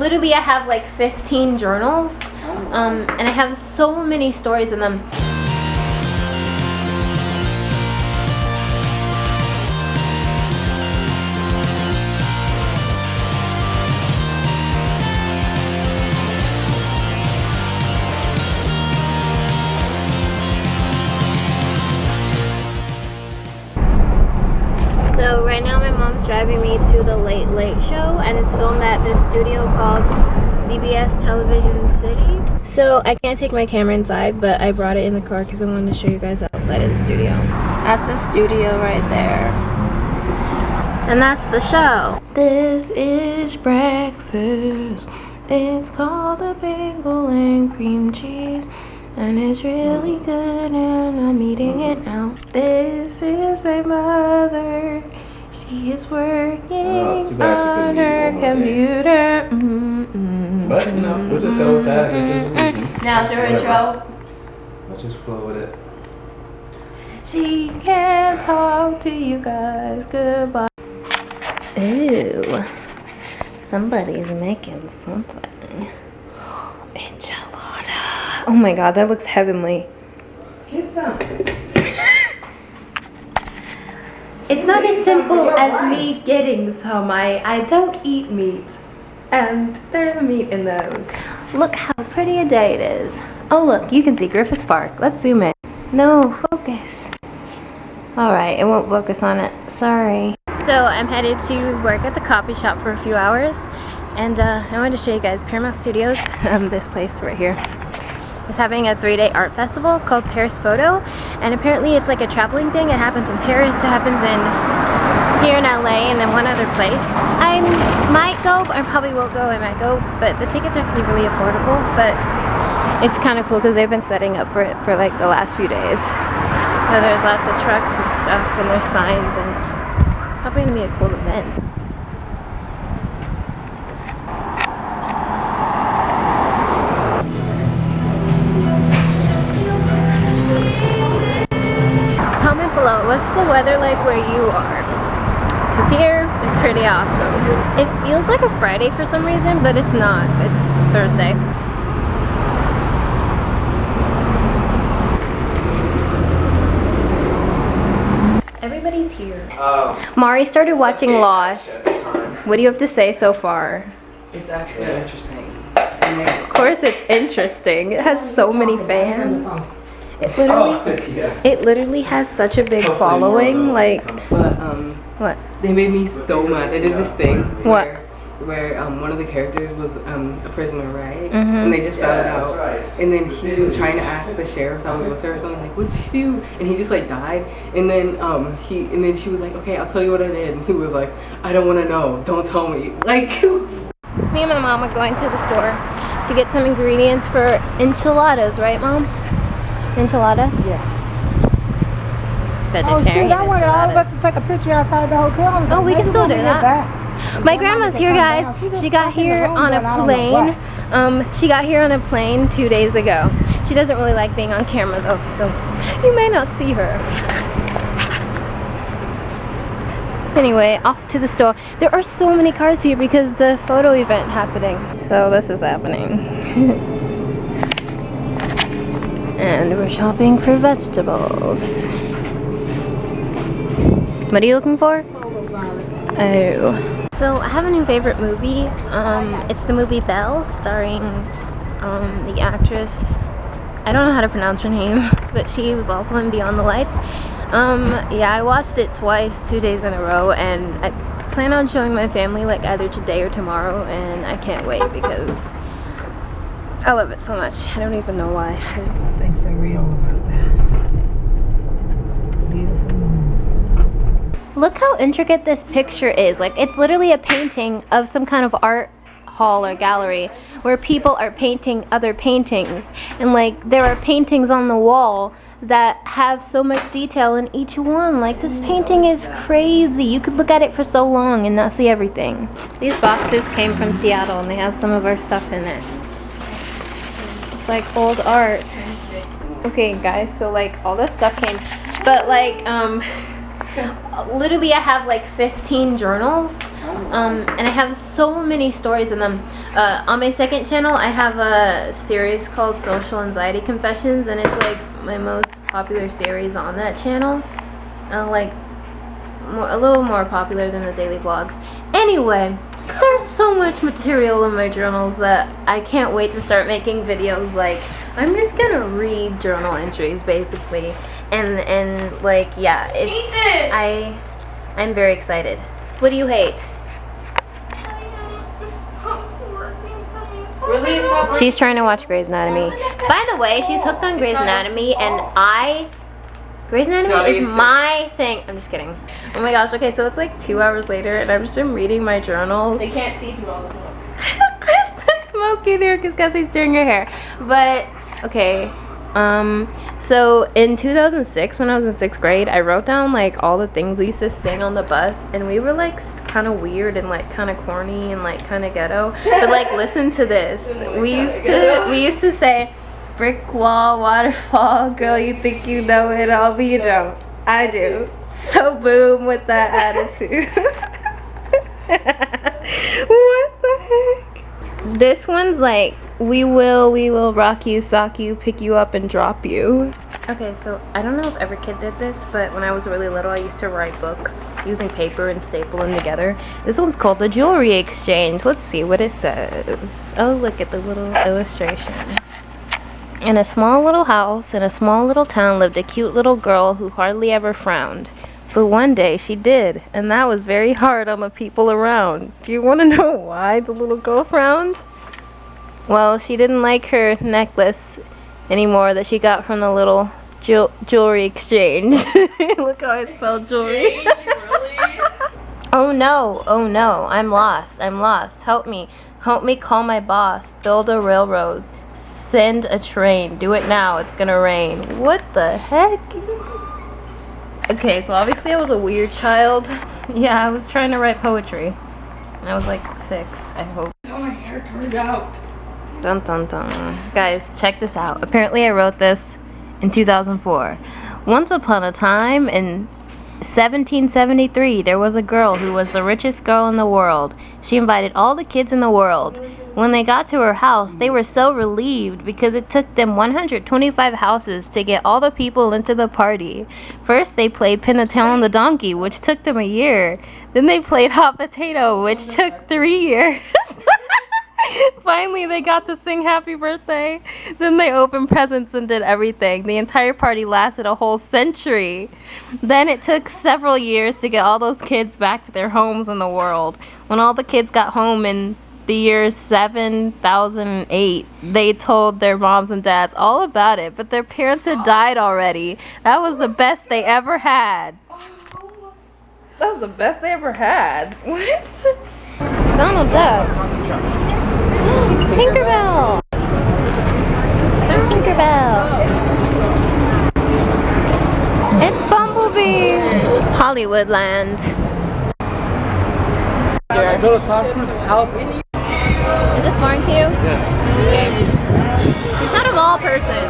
literally I have like 15 journals, and I have so many stories in them. So right now my mom's driving me to the Late Late Show, and it's filmed at this studio called CBS Television City. So I can't take my camera inside, but I brought it in the car because I wanted to show you guys outside of the studio. That's the studio right there. And that's the show. This is breakfast. It's called a bagel and cream cheese. And it's really good and I'm eating it now. This is my mother. She is working on her computer. But you know, we'll just go with that. It's just Now's your intro. Let's just flow with it. She can't talk to you guys. Goodbye. Ooh. Somebody's making something. Enchilada. Oh my god, that looks heavenly. Get some. It's not as simple as me getting some. I don't eat meat. And there's meat in those. Look how pretty a day it is. Oh look, you can see Griffith Park. Let's zoom in. No, focus. Alright, it won't focus on it. Sorry. So I'm headed to work at the coffee shop for a few hours. And I wanted to show you guys Paramount Studios. This place right here is having a 3-day art festival called Paris Photo, and apparently it's like a traveling thing. It happens in Paris, it happens here in LA, and then one other place. I might go, I probably won't go, I might go, but the tickets are actually really affordable, but it's kind of cool because they've been setting up for it for like the last few days. So there's lots of trucks and stuff, and there's signs, and probably gonna be a cool event. Comment below, what's the weather like where you are? Because here, it's pretty awesome. It feels like a Friday for some reason, but it's not. It's Thursday. Everybody's here. Mari started watching Lost. What do you have to say so far? It's actually interesting. Of course it's interesting. It has so many fans. It literally has such a big following, like. But What? they made me so mad. They did this thing What? where one of the characters was a prisoner, right? And they just found out. And then he was trying to ask the sheriff that was with her or something, like, what'd she do? And he just like died. And then she was like, okay, I'll tell you what I did. And he was like, I don't want to know. Don't tell me. Like. Me and my mom are going to the store to get some ingredients for enchiladas, right, Mom? Enchiladas? Yeah. Vegetarian I wanted all of enchiladas. us to take a picture outside the hotel. Oh, we can still do that. Back. My grandma's here, guys. She got here on a plane. She got here on a plane 2 days ago. She doesn't really like being on camera though, so you may not see her. Anyway, off to the store. There are so many cars here because the photo event happening. So this is happening. And we're shopping for vegetables. What are you looking for? Oh. So I have a new favorite movie. It's the movie Belle, starring the actress. I don't know how to pronounce her name, but she was also in Beyond the Lights. Yeah, I watched it twice, 2 days in a row, and I plan on showing my family like either today or tomorrow, and I can't wait because I love it so much. I don't even know why. Nothing surreal about that. Beautiful moon. Look how intricate this picture is. Like, it's literally a painting of some kind of art hall or gallery where people are painting other paintings, and like there are paintings on the wall that have so much detail in each one. Like, this painting is crazy. You could look at it for so long and not see everything. These boxes came from Seattle and they have some of our stuff in it. It's like old art. Okay guys, so like all this stuff came, but like literally I have like 15 journals, and I have so many stories in them. On my second channel, I have a series called Social Anxiety Confessions, and it's like my most popular series on that channel. Like a little more popular than the daily vlogs. Anyway, there's so much material in my journals that I can't wait to start making videos. Like, I'm just gonna read journal entries basically, and like, yeah, I'm very excited. What do you hate? She's trying to watch Grey's Anatomy. By the way, she's hooked on Grey's Anatomy, and Grey's Anatomy is my thing. I'm just kidding. Oh my gosh, okay, so it's like 2 hours later, and I've just been reading my journals. They can't see through all the smoke. There's smoke in here because Kessie's doing her hair. But, okay, so in 2006, when I was in 6th grade, I wrote down like all the things we used to sing on the bus, and we were like kind of weird and like kind of corny and like kind of ghetto. But like, listen to this. We used to say, brick wall, waterfall, girl, you think you know it all, but you don't. I do. So boom with that attitude. What the heck? This one's like, we will rock you, sock you, pick you up, and drop you. Okay, so I don't know if every kid did this, but when I was really little, I used to write books using paper and staple them together. This one's called The Jewelry Exchange. Let's see what it says. Oh, look at the little illustration. In a small little house in a small little town lived a cute little girl who hardly ever frowned. But one day she did, and that was very hard on the people around. Do you want to know why the little girl frowned? Well, she didn't like her necklace anymore that she got from the little jewelry exchange. Look how I spelled jewelry. Oh no, I'm lost. Help me call my boss. Build a railroad. Send a train. Do it now, it's gonna rain. What the heck? Okay, so obviously I was a weird child. Yeah, I was trying to write poetry. I was like 6, I hope. That's how my hair turned out. Dun dun dun. Guys, check this out. Apparently I wrote this in 2004. Once upon a time in 1773, there was a girl who was the richest girl in the world. She invited all the kids in the world. When they got to her house, they were so relieved because it took them 125 houses to get all the people into the party. First, they played Pin the Tail on the Donkey, which took them a year. Then they played Hot Potato, which took 3 years. Finally, they got to sing Happy Birthday. Then they opened presents and did everything. The entire party lasted a whole century. Then it took several years to get all those kids back to their homes in the world. When all the kids got home in the year 7008, they told their moms and dads all about it, but their parents had died already. That was the best they ever had. That was the best they ever had. What? Donald Duck. Tinkerbell. It's Tinkerbell. It's Bumblebee. Hollywoodland. Go to Tom Cruise's house. Is this boring to you? Yes. Okay. He's not a mall person.